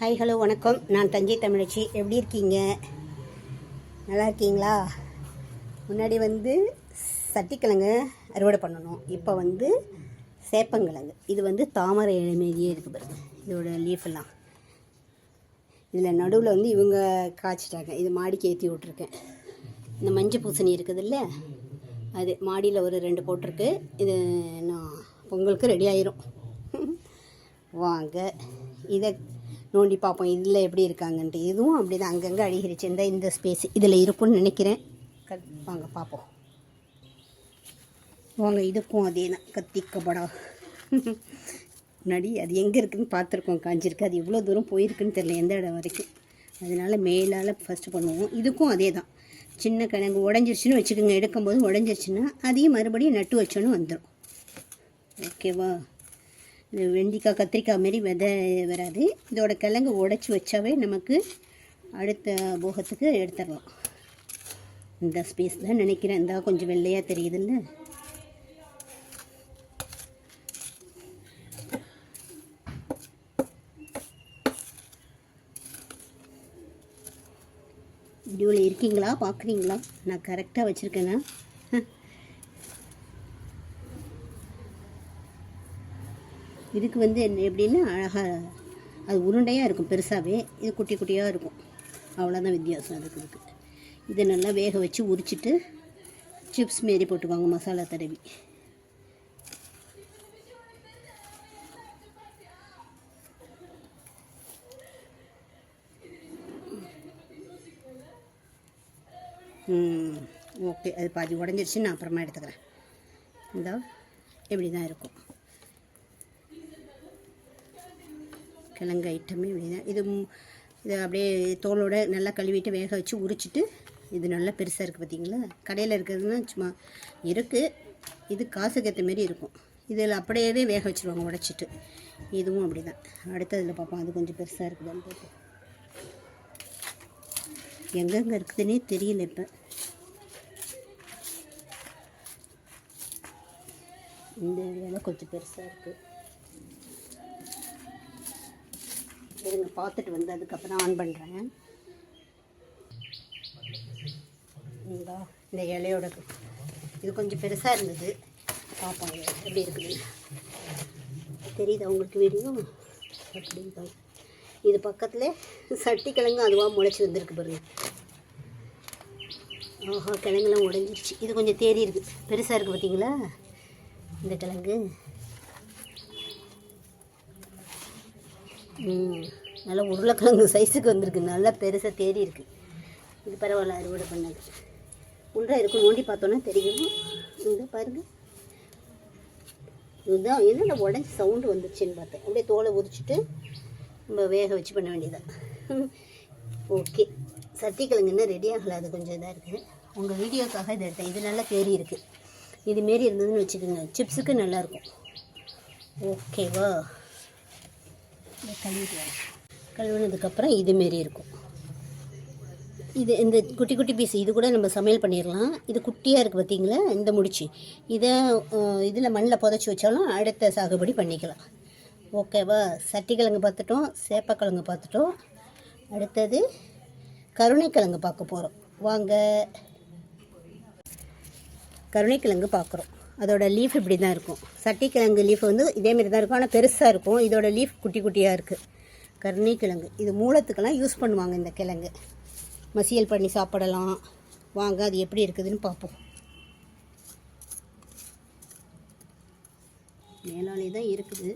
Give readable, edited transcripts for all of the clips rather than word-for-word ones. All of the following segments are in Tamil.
ஹாய் ஹலோ வணக்கம். நான் தஞ்சை தமிழச்சி. எப்படி இருக்கீங்க? நல்லா இருக்கீங்களா? முன்னாடி சட்டிக்கிழங்கு அறுவடை பண்ணணும். இப்போ சேப்பங்கிழங்கு. இது தாமரை இலைமேரியே இருக்குது பாருங்க. இதோட லீஃபெல்லாம் இதில் நடுவில் இவங்க காய்ச்சிட்டாங்க. இது மாடிக்கு ஏற்றி விட்ருக்கேன். இந்த மஞ்சள் பூசணி இருக்குதுல்ல, அது மாடியில் ஒரு 2 போட்டிருக்கு. இது நான் பொங்கலுக்கு ரெடி ஆயிரும். வாங்க இதை நோண்டி பார்ப்போம் இதில் எப்படி இருக்காங்கன்ட்டு. இதுவும் அப்படி தான் அங்கங்கே அழுகிருச்சு. இந்த ஸ்பேஸ் இதில் இருக்குன்னு நினைக்கிறேன். வாங்க பார்ப்போம். வாங்க இதுக்கும் அதே தான் கத்திக்கப்படா. முன்னாடி அது எங்கே இருக்குதுன்னு பார்த்துருக்கோம், காஞ்சிருக்கு. அது எவ்வளோ தூரம் போயிருக்குன்னு தெரியல, எந்த இடம் வரைக்கும். அதனால் மேலால் ஃபஸ்ட்டு பண்ணுவோம். இதுக்கும் அதே தான். சின்ன கிழங்கு உடஞ்சிருச்சுன்னு வச்சுக்கோங்க. எடுக்கும்போது உடஞ்சிருச்சுன்னா அதையும் மறுபடியும் நட்டு வச்சோன்னு வந்துடும். ஓகேவா? இது வெண்டிக்காய் கத்திரிக்காய் மாரி விதை வராது. இதோட கிழங்கு உடச்சி வச்சாவே நமக்கு அடுத்த போகத்துக்கு எடுத்துடலாம். இந்த ஸ்பேஸ் தான் நினைக்கிறேன். இந்த கொஞ்சம் வெள்ளையாக தெரியுதுல்ல. வீடியோவில் இருக்கீங்களா? பார்க்குறீங்களா? நான் கரெக்டாக வச்சுருக்கேன்னா? இதுக்கு எப்படின்னா அழகாக அது உருண்டையாக இருக்கும் பெருசாகவே. இது குட்டி குட்டியாக இருக்கும். அவ்வளோதான் வித்தியாசம் அதுக்கு. இதை நல்லா வேக வச்சு உரிச்சிட்டு சிப்ஸ் மாரி போட்டுக்குவாங்க, மசாலா தடவி. ஓகே, அது பாதி உடஞ்சிருச்சு. நான் அப்புறமா எடுத்துக்கிறேன். இந்த இப்படி தான் இருக்கும் கிழங்கு ஐட்டமே. இப்படி தான் இது அப்படியே தோலோடு நல்லா கழுவிட்டு வேக வச்சு உரிச்சிட்டு. இது நல்லா பெருசாக இருக்குது பார்த்தீங்களா? கடையில் இருக்கிறதுனா சும்மா இருக்குது. இது காசுக்கு ஏற்ற மாரி இருக்கும். இதில் அப்படியே வேக வச்சுருவாங்க உடைச்சிட்டு. இதுவும் அப்படி தான். அடுத்ததில் பார்ப்போம். அது கொஞ்சம் பெருசாக இருக்குதான்னு பார்ப்போம். எங்கெங்கே இருக்குதுன்னே தெரியல. இப்போ இந்த வேலை கொஞ்சம் பெருசாக இருக்குது. இருங்க பார்த்துட்டு அதுக்கப்புறம் ஆன் பண்ணுறேன். இந்த இலையோட இது கொஞ்சம் பெருசாக இருந்தது. பார்ப்போம் எப்படி இருக்குது. தெரியுது உங்களுக்கு வீடியோ? அப்படிங்க. இது பக்கத்தில் சட்டி கிழங்கு அதுவாக முளைச்சி வந்துருக்கு பாருங்க. ஆஹா, கிழங்குலாம் உடஞ்சிருச்சு. இது கொஞ்சம் தேறி இருக்குது, பெருசாக இருக்குது பார்த்தீங்களா இந்த கிழங்கு? நல்லா உருளைக்கிழங்கு சைஸுக்கு வந்திருக்கு. நல்லா பெருசாக தேறி இருக்குது. இது பரவாயில்ல, அறுவடை பண்ணது. உண்டாக இருக்கும். நோண்டி பார்த்தோன்னா தெரியும். இந்த பாருங்கள். இதுதான் என்னென்ன உடஞ்சி சவுண்டு வந்துருச்சுன்னு பார்த்தேன். அப்படியே தோலை உரிச்சிட்டு நம்ம வேக வச்சு பண்ண வேண்டியதான். ஓகே, சட்டிக்கிழங்குன்னா ரெடி ஆகலை. அது கொஞ்சம் இதாக இருக்குது. உங்கள் வீடியோக்காக இதை எடுத்தேன். இது நல்லா தேறி இருக்குது. இதுமாரி இருந்ததுன்னு வச்சுக்கோங்க, சிப்ஸுக்கு நல்லாயிருக்கும். ஓகேவா? கழுவுனதுக்கப்புறம் இதுமாரி இருக்கும். இது இந்த குட்டி குட்டி பீஸ் இது கூட நம்ம சமையல் பண்ணிடலாம். இது குட்டியாக இருக்குது பார்த்தீங்களா? இந்த முடிச்சு இதை இதில் மண்ணில் புதைச்சி வச்சாலும் அடுத்த சாகுபடி பண்ணிக்கலாம். ஓகேவா? சட்டிக்கிழங்கு பார்த்துட்டோம், சேப்பக்கிழங்கு பார்த்துட்டோம். அடுத்தது கருணைக்கிழங்கு பார்க்க போகிறோம். வாங்க கருணைக்கிழங்கு பார்க்குறோம். அதோட லீஃப் இப்படி தான் இருக்கும். சட்டிக்கிழங்கு லீஃப் இதேமாரி தான் இருக்கும், ஆனால் பெருசாக இருக்கும். இதோட லீஃப் குட்டி குட்டியாக இருக்குது. கருணைக்கிழங்கு இது மூலத்துக்கெல்லாம் யூஸ் பண்ணுவாங்க. இந்த கிழங்கு மசியல் பண்ணி சாப்பிடலாம். வாங்க அது எப்படி இருக்குதுன்னு பார்ப்போம். மேலாலே தான் இருக்குது.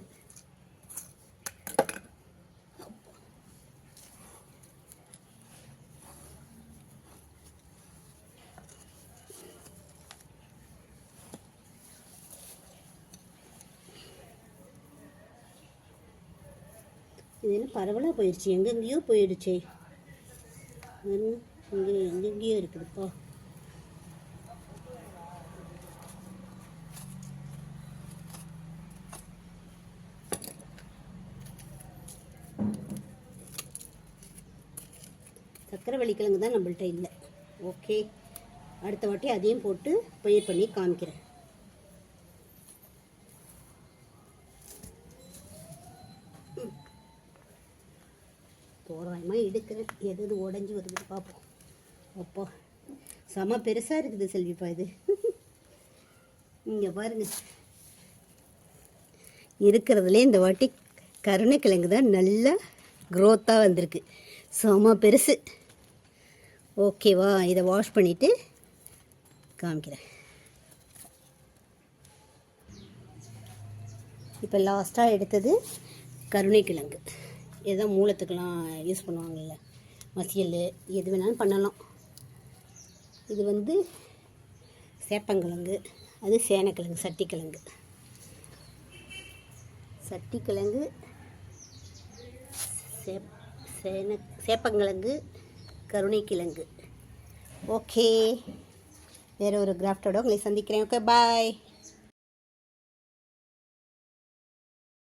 இது என்ன பரவலாக போயிடுச்சு, எங்கெங்கேயோ போயிடுச்சே. இங்கே எங்கெங்கேயோ இருக்குதுப்பா. சக்கரவள்ளி கிழங்கு தான் நம்மள்கிட்ட இல்லை. ஓகே, அடுத்த வாட்டி அதையும் போட்டு பயிர் பண்ணி காமிக்கிறேன். தோராயமாக எடுக்கிறேன். எது எது உடஞ்சி வருது பார்ப்போம். அப்போ செம பெருசாக இருக்குது செல்விப்பா இது. இங்கே பாருங்க, இருக்கிறதுலே இந்த வாட்டி கருணைக்கிழங்கு தான் நல்லா க்ரோத்தாக வந்திருக்கு. செம பெருசு. ஓகேவா, இதை வாஷ் பண்ணிவிட்டு காமிக்கிறேன். இப்போ லாஸ்ட்டாக எடுத்தது கருணைக்கிழங்கு. இதுதான் மூலத்துக்கெலாம் யூஸ் பண்ணுவாங்கள்ல, மசியல் எது வேணாலும் பண்ணலாம். இது வந்து சேப்பங்கிழங்கு, அது சேனக்கிழங்கு, சட்டிக்கிழங்கு, சட்டிக்கிழங்கு, சேப்பங்கிழங்கு, கருணைக்கிழங்கு. ஓகே, வேறு ஒரு கிராஃப்டோட உங்களை சந்திக்கிறேன். ஓகே, பாய்.